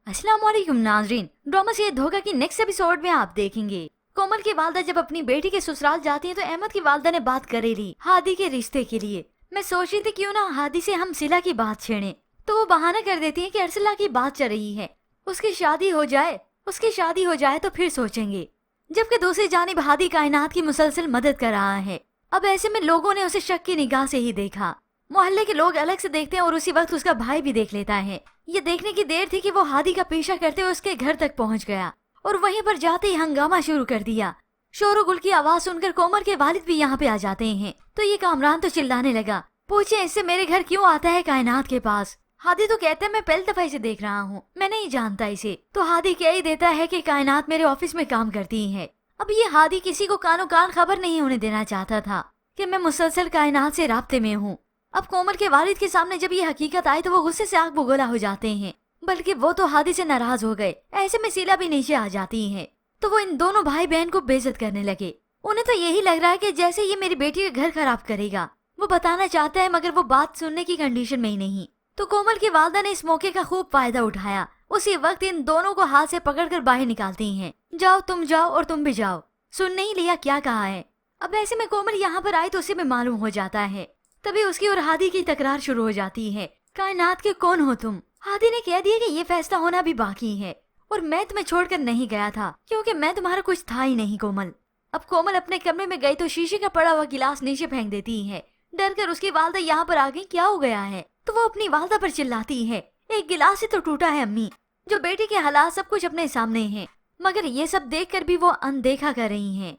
अस्सलाम वालेकुम नाजरीन, ड्रामा से धोखा की नेक्स्ट एपिसोड में आप देखेंगे कोमल की वालदा जब अपनी बेटी के ससुराल जाती है तो अहमद की वालदा ने बात करे ली हादी के रिश्ते के लिए। मैं सोच रही थी क्यों ना हादी से हम सिला की बात छेड़े, तो वो बहाना कर देती है कि अरसला की बात चल रही है, उसकी शादी हो जाए तो फिर सोचेंगे। जबकि दूसरी जानिब हादी कायनात की मुसलसल मदद कर रहा है। अब ऐसे में लोगों ने उसे शक की निगाह से ही देखा। मोहल्ले के लोग अलग से देखते हैं और उसी वक्त उसका भाई भी देख लेता है। ये देखने की देर थी कि वो हादी का पीछा करते हुए उसके घर तक पहुंच गया और वहीं पर जाते ही हंगामा शुरू कर दिया। शोर गुल की आवाज सुनकर कोमल के वालिद भी यहाँ पे आ जाते हैं, तो ये कामरान तो चिल्लाने लगा, पूछे इससे मेरे घर क्यों आता है कायनात के पास। हादी तो कहता है मैं पहली दफा इसे देख रहा हूँ, मैं नहीं जानता इसे। तो हादी कह ही देता है कि कायनात मेरे ऑफिस में काम करती है। अब ये हादी किसी को कानो कान खबर नहीं होने देना चाहता था कि मैं मुसलसल कायनात से राब्ते में हूँ। अब कोमल के वालिद के सामने जब ये हकीकत आई तो वो गुस्से से आग बगोला हो जाते हैं, बल्कि वो तो हादी से नाराज हो गए। ऐसे में शीला भी नीचे आ जाती है, तो वो इन दोनों भाई बहन को बेइज्जत करने लगे। उन्हें तो यही लग रहा है कि जैसे ये मेरी बेटी का घर खराब करेगा। वो बताना चाहता है मगर वो बात सुनने की कंडीशन में ही नहीं। तो कोमल की वालदा ने इस मौके का खूब फायदा उठाया। उसी वक्त इन दोनों को हाथ से पकड़कर बाहर निकालती हैं। जाओ तुम जाओ और तुम भी जाओ, सुन नहीं लिया क्या कहा है। अब ऐसे में कोमल यहाँ पर आई तो उसे में मालूम हो जाता है। तभी उसकी और हादी की तकरार शुरू हो जाती है। कायनात के कौन हो तुम? हादी ने कह दिया कि ये फैसला होना भी बाकी है और मैं तुम्हें छोड़कर नहीं गया था क्योंकि मैं तुम्हारा कुछ था ही नहीं कोमल। अब कोमल अपने कमरे में गई तो शीशे का पड़ा हुआ गिलास नीचे फेंक देती है। डर कर उसकी वालदा यहाँ पर आ गई, क्या हो गया है? तो वो अपनी वालदा पर चिल्लाती है, एक गिलास ही तो टूटा है अम्मी। जो बेटी के हालात सब कुछ अपने सामने है, मगर ये सब देख कर भी वो अनदेखा कर रही है।